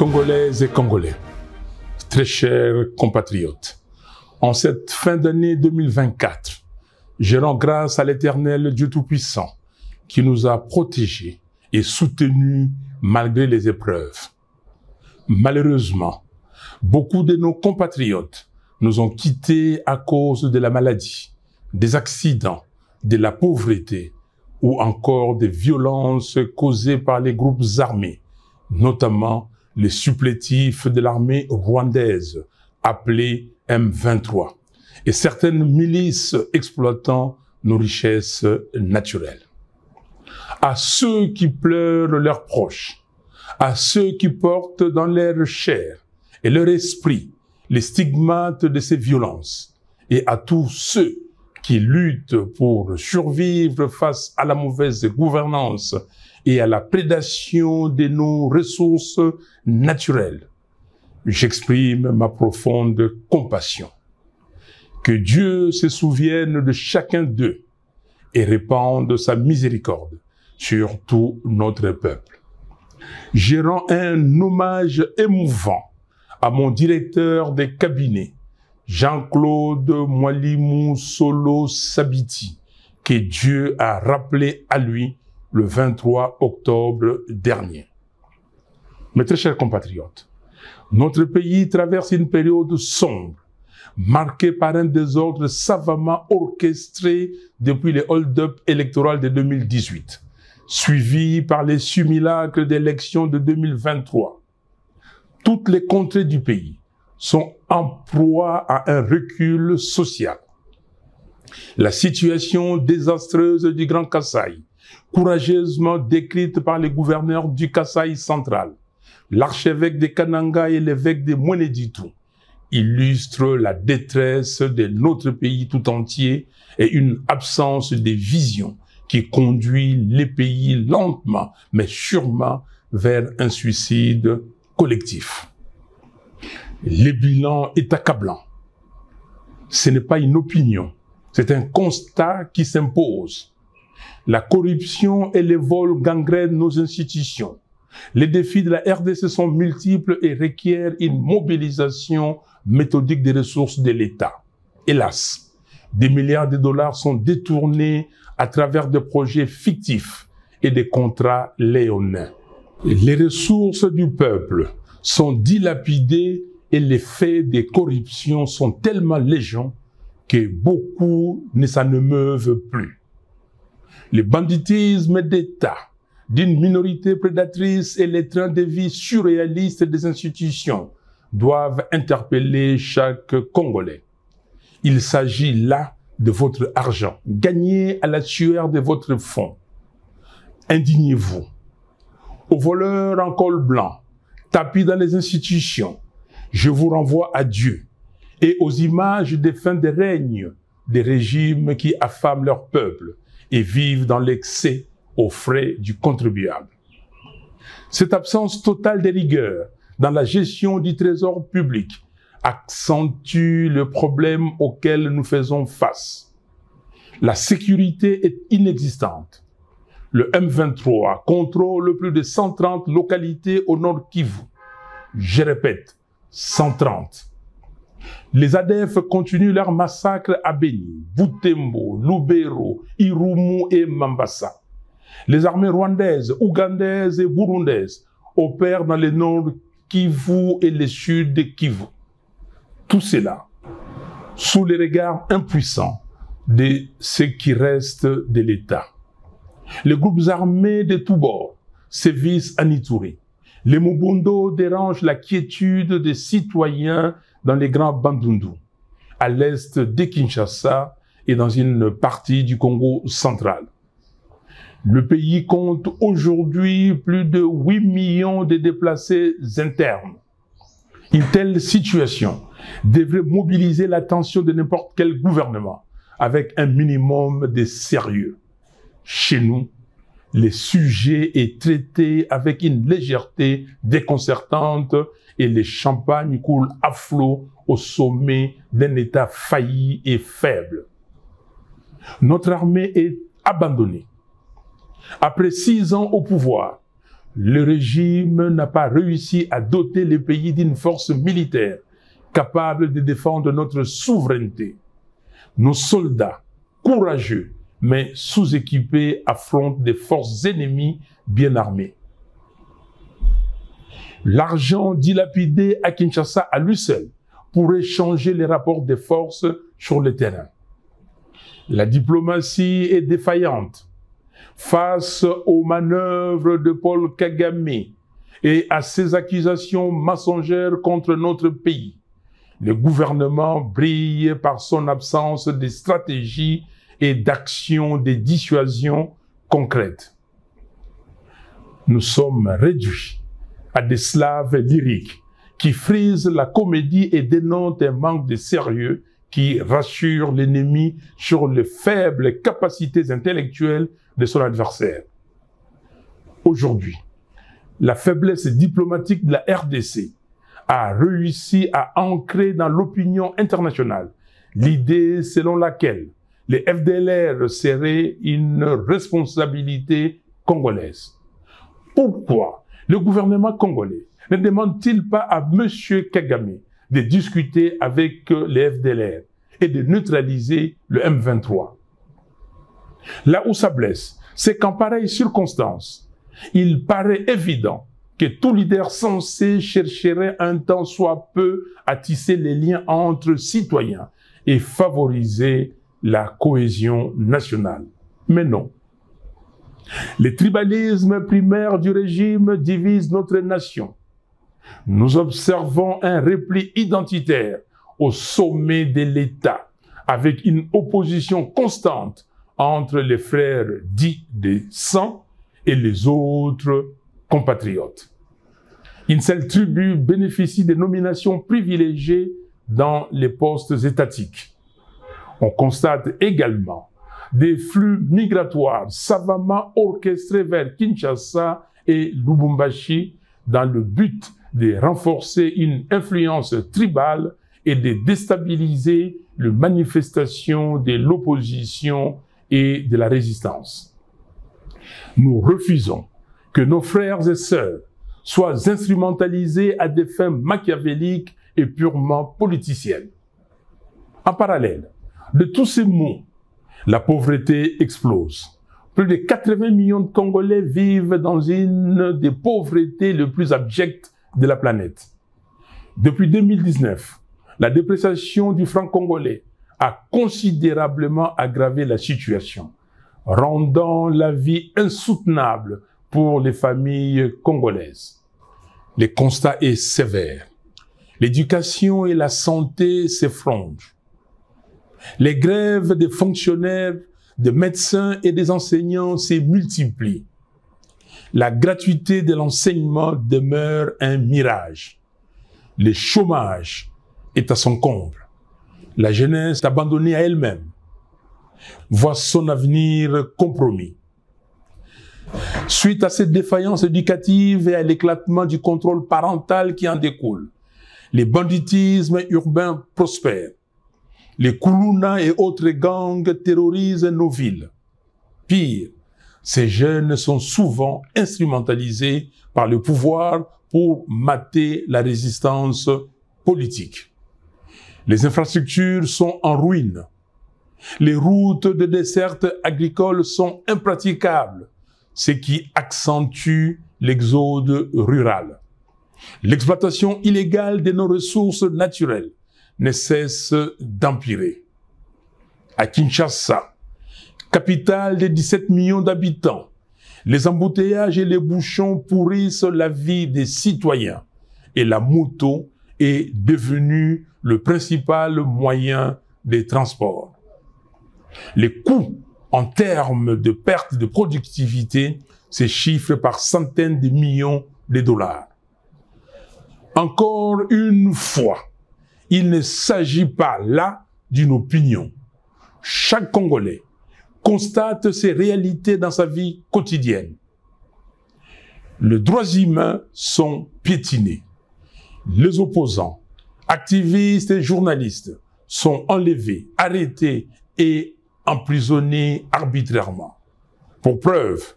Congolaises et Congolais, très chers compatriotes, en cette fin d'année 2024, je rends grâce à l'Éternel Dieu Tout-Puissant qui nous a protégés et soutenus malgré les épreuves. Malheureusement, beaucoup de nos compatriotes nous ont quittés à cause de la maladie, des accidents, de la pauvreté ou encore des violences causées par les groupes armés, notamment les supplétifs de l'armée rwandaise, appelée M23, et certaines milices exploitant nos richesses naturelles. À ceux qui pleurent leurs proches, à ceux qui portent dans leur chair et leur esprit les stigmates de ces violences, et à tous ceux qui luttent pour survivre face à la mauvaise gouvernance et à la prédation de nos ressources naturelles, j'exprime ma profonde compassion. Que Dieu se souvienne de chacun d'eux et répande sa miséricorde sur tout notre peuple. Je rends un hommage émouvant à mon directeur des cabinets, Jean-Claude Mwalimou Solo Sabiti, que Dieu a rappelé à lui le 23 octobre dernier. Mes très chers compatriotes, notre pays traverse une période sombre, marquée par un désordre savamment orchestré depuis les hold-up électoraux de 2018, suivi par les simulacres d'élections de 2023. Toutes les contrées du pays sont en proie à un recul social. La situation désastreuse du Grand Kasaï, courageusement décrite par les gouverneurs du Kasaï central, l'archevêque de Kananga et l'évêque de Mweneditu, illustre la détresse de notre pays tout entier et une absence de vision qui conduit les pays lentement mais sûrement vers un suicide collectif. Le bilan est accablant. Ce n'est pas une opinion, c'est un constat qui s'impose. La corruption et les vols gangrènent nos institutions. Les défis de la RDC sont multiples et requièrent une mobilisation méthodique des ressources de l'État. Hélas, des milliards de dollars sont détournés à travers des projets fictifs et des contrats léonins. Les ressources du peuple sont dilapidées et les faits de corruption sont tellement légion que beaucoup ne s'en émeuvent plus. Le banditisme d'État d'une minorité prédatrice et les trains de vie surréalistes des institutions doivent interpeller chaque Congolais. Il s'agit là de votre argent, gagné à la sueur de votre fonds. Indignez-vous. Aux voleurs en col blanc, tapis dans les institutions, je vous renvoie à Dieu et aux images des fins de règne des régimes qui affament leur peuple et vivent dans l'excès aux frais du contribuable. Cette absence totale de rigueur dans la gestion du trésor public accentue le problème auquel nous faisons face. La sécurité est inexistante. Le M23 contrôle plus de 130 localités au nord Kivu. Je répète, 130. Les ADF continuent leur massacre à Beni, Butembo, Lubero, Irumu et Mambasa. Les armées rwandaises, ougandaises et burundaises opèrent dans les nord Kivu et le sud de Kivu. Tout cela sous les regards impuissants de ce qui reste de l'État. Les groupes armés de tous bords sévissent à Ituri. Les Mobundo dérangent la quiétude des citoyens dans les grands Bandundu, à l'est de Kinshasa et dans une partie du Congo central. Le pays compte aujourd'hui plus de 8 millions de déplacés internes. Une telle situation devrait mobiliser l'attention de n'importe quel gouvernement avec un minimum de sérieux. Chez nous, le sujet est traité avec une légèreté déconcertante et les champagnes coulent à flot au sommet d'un État failli et faible. Notre armée est abandonnée. Après 6 ans au pouvoir, le régime n'a pas réussi à doter les pays d'une force militaire capable de défendre notre souveraineté. Nos soldats, courageux, mais sous-équipés, affrontent des forces ennemies bien armées. L'argent dilapidé à Kinshasa à lui seul pourrait changer les rapports des forces sur le terrain. La diplomatie est défaillante face aux manœuvres de Paul Kagame et à ses accusations mensongères contre notre pays. Le gouvernement brille par son absence de stratégie et d'action de dissuasion concrète. Nous sommes réduits à des slaves lyriques qui frisent la comédie et dénotent un manque de sérieux qui rassure l'ennemi sur les faibles capacités intellectuelles de son adversaire. Aujourd'hui, la faiblesse diplomatique de la RDC a réussi à ancrer dans l'opinion internationale l'idée selon laquelle les FDLR seraient une responsabilité congolaise. Pourquoi le gouvernement congolais ne demande-t-il pas à M. Kagame de discuter avec les FDLR et de neutraliser le M23? Là où ça blesse, c'est qu'en pareille circonstance, il paraît évident que tout leader censé chercherait un tant soit peu à tisser les liens entre citoyens et favoriser la cohésion nationale. Mais non. Le tribalisme primaire du régime divise notre nation. Nous observons un repli identitaire au sommet de l'État, avec une opposition constante entre les frères dits de sang et les autres compatriotes. Une seule tribu bénéficie de nominations privilégiées dans les postes étatiques. On constate également des flux migratoires savamment orchestrés vers Kinshasa et Lubumbashi dans le but de renforcer une influence tribale et de déstabiliser les manifestations de l'opposition et de la résistance. Nous refusons que nos frères et sœurs soient instrumentalisés à des fins machiavéliques et purement politiciennes. En parallèle de tous ces maux, la pauvreté explose. Plus de 80 millions de Congolais vivent dans une des pauvretés les plus abjectes de la planète. Depuis 2019, la dépréciation du franc congolais a considérablement aggravé la situation, rendant la vie insoutenable pour les familles congolaises. Le constat est sévère. L'éducation et la santé s'effondrent. Les grèves des fonctionnaires, des médecins et des enseignants se multiplient. La gratuité de l'enseignement demeure un mirage. Le chômage est à son comble. La jeunesse abandonnée à elle-même voit son avenir compromis. Suite à cette défaillance éducative et à l'éclatement du contrôle parental qui en découle, les banditismes urbains prospèrent. Les Koulouna et autres gangs terrorisent nos villes. Pire, ces jeunes sont souvent instrumentalisés par le pouvoir pour mater la résistance politique. Les infrastructures sont en ruine. Les routes de desserte agricole sont impraticables, ce qui accentue l'exode rural. L'exploitation illégale de nos ressources naturelles ne cesse d'empirer. À Kinshasa, capitale de 17 millions d'habitants, les embouteillages et les bouchons pourrissent la vie des citoyens et la moto est devenue le principal moyen de transport. Les coûts en termes de perte de productivité se chiffrent par centaines de millions de dollars. Encore une fois, il ne s'agit pas là d'une opinion. Chaque Congolais constate ces réalités dans sa vie quotidienne. Les droits humains sont piétinés. Les opposants, activistes et journalistes sont enlevés, arrêtés et emprisonnés arbitrairement. Pour preuve,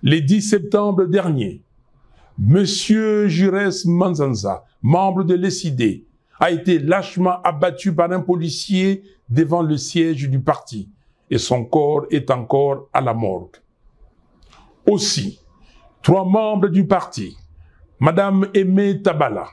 le 10 septembre dernier, Monsieur Jures Manzanza, membre de l'ESID, a été lâchement abattu par un policier devant le siège du parti et son corps est encore à la morgue. Aussi, 3 membres du parti, Madame Aimé Tabala,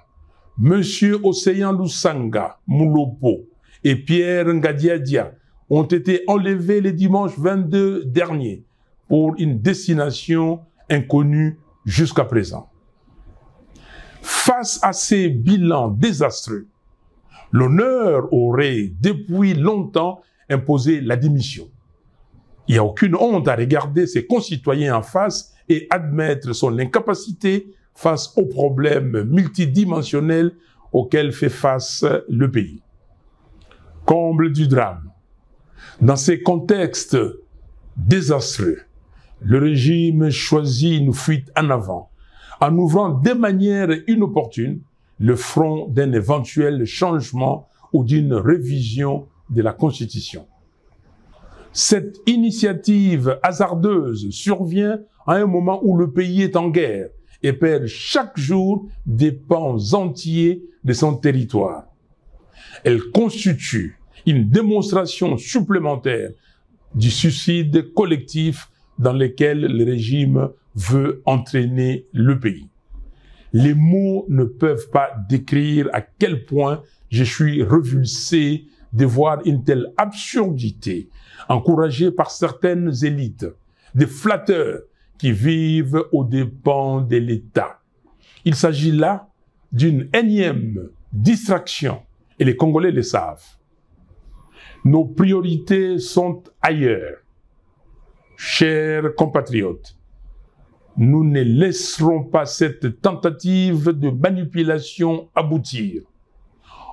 Monsieur Océan Lusanga Moulopo et Pierre Ngadiadia ont été enlevés le dimanche 22 dernier pour une destination inconnue jusqu'à présent. Face à ces bilans désastreux, l'honneur aurait depuis longtemps imposé la démission. Il n'y a aucune honte à regarder ses concitoyens en face et admettre son incapacité face aux problèmes multidimensionnels auxquels fait face le pays. Comble du drame. Dans ces contextes désastreux, le régime choisit une fuite en avant, en ouvrant de manière inopportune le front d'un éventuel changement ou d'une révision de la Constitution. Cette initiative hasardeuse survient à un moment où le pays est en guerre et perd chaque jour des pans entiers de son territoire. Elle constitue une démonstration supplémentaire du suicide collectif dans lequel le régime veut entraîner le pays. Les mots ne peuvent pas décrire à quel point je suis révulsé de voir une telle absurdité encouragée par certaines élites, des flatteurs qui vivent aux dépens de l'État. Il s'agit là d'une énième distraction et les Congolais le savent. Nos priorités sont ailleurs. Chers compatriotes, nous ne laisserons pas cette tentative de manipulation aboutir.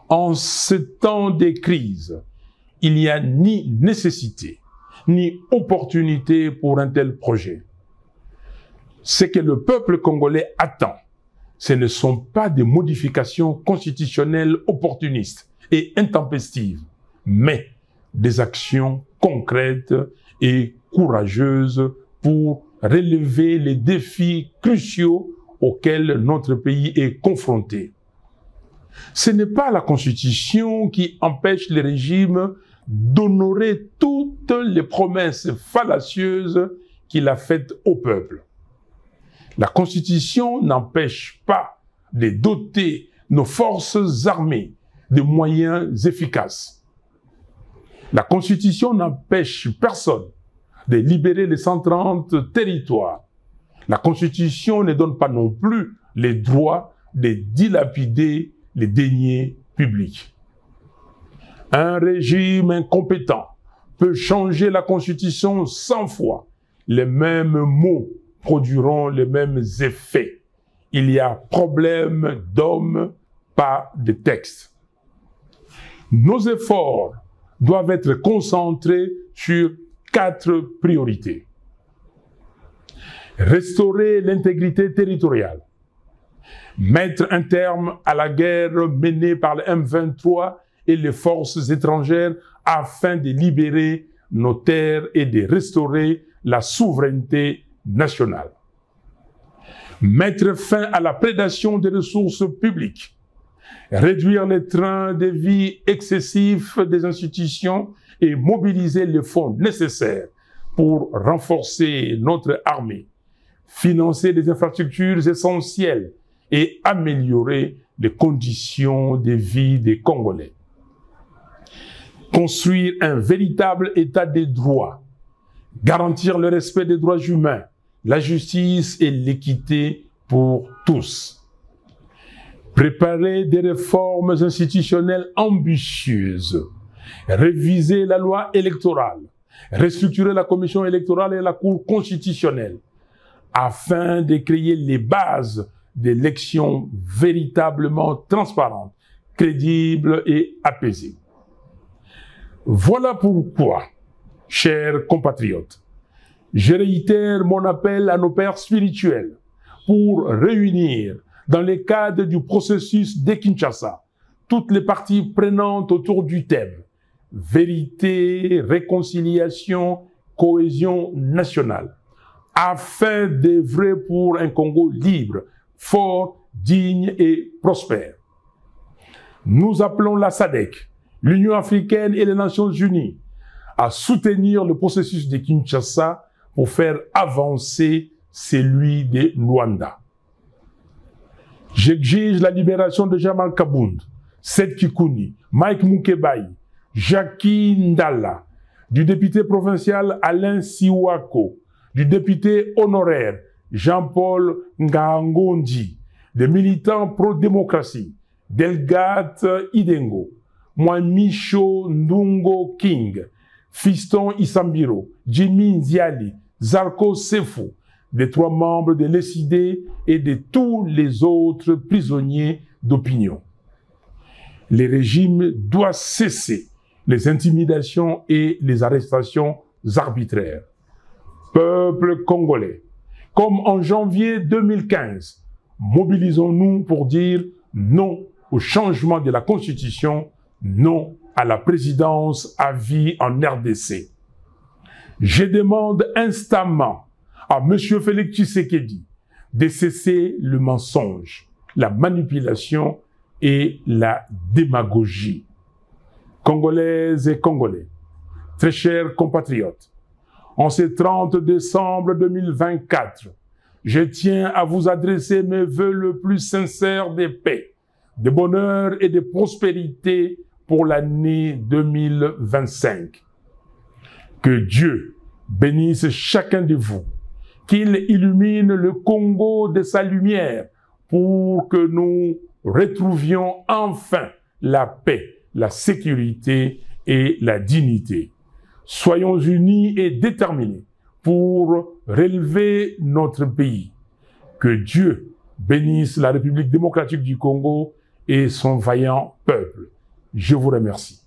En ce temps de crise, il n'y a ni nécessité, ni opportunité pour un tel projet. Ce que le peuple congolais attend, ce ne sont pas des modifications constitutionnelles opportunistes et intempestives, mais des actions concrètes et courageuses pour relever les défis cruciaux auxquels notre pays est confronté. Ce n'est pas la Constitution qui empêche le régime d'honorer toutes les promesses fallacieuses qu'il a faites au peuple. La Constitution n'empêche pas de doter nos forces armées de moyens efficaces. La Constitution n'empêche personne de libérer les 130 territoires. La Constitution ne donne pas non plus les droits de dilapider les deniers publics. Un régime incompétent peut changer la Constitution 100 fois. Les mêmes mots produiront les mêmes effets. Il y a problème d'hommes, pas de texte. Nos efforts doivent être concentrés sur 4 priorités. Restaurer l'intégrité territoriale. Mettre un terme à la guerre menée par le M23 et les forces étrangères afin de libérer nos terres et de restaurer la souveraineté nationale. Mettre fin à la prédation des ressources publiques. Réduire les trains de vie excessifs des institutions et mobiliser les fonds nécessaires pour renforcer notre armée, financer des infrastructures essentielles et améliorer les conditions de vie des Congolais. Construire un véritable état de droit, garantir le respect des droits humains, la justice et l'équité pour tous. Préparer des réformes institutionnelles ambitieuses, réviser la loi électorale, restructurer la commission électorale et la Cour constitutionnelle, afin de créer les bases d'élections véritablement transparentes, crédibles et apaisées. Voilà pourquoi, chers compatriotes, je réitère mon appel à nos pères spirituels pour réunir, dans le cadre du processus de Kinshasa, toutes les parties prenantes autour du thème « Vérité, réconciliation, cohésion nationale » afin d'œuvrer pour un Congo libre, fort, digne et prospère. Nous appelons la SADC, l'Union africaine et les Nations unies à soutenir le processus de Kinshasa pour faire avancer celui de Luanda. J'exige la libération de Jamal Kabound, Seth Kikuni, Mike Mukebai, Jackie Ndala, du député provincial Alain Siwako, du député honoraire Jean-Paul Ngangondi, des militants pro-démocratie, Delgate Idengo, Mwamicho Ndungo King, Fiston Isambiro, Jimmy Nziali, Zarko Sefo, des 3 membres de l'ESID et de tous les autres prisonniers d'opinion. Le régime doit cesser les intimidations et les arrestations arbitraires. Peuple congolais, comme en janvier 2015, mobilisons-nous pour dire non au changement de la Constitution, non à la présidence à vie en RDC. Je demande instamment à M. Félix Tshisekedi de cesser le mensonge, la manipulation et la démagogie. Congolaises et Congolais, très chers compatriotes, en ce 30 décembre 2024, je tiens à vous adresser mes vœux le plus sincères de paix, de bonheur et de prospérité pour l'année 2025. Que Dieu bénisse chacun de vous, qu'il illumine le Congo de sa lumière pour que nous retrouvions enfin la paix, la sécurité et la dignité. Soyons unis et déterminés pour relever notre pays. Que Dieu bénisse la République démocratique du Congo et son vaillant peuple. Je vous remercie.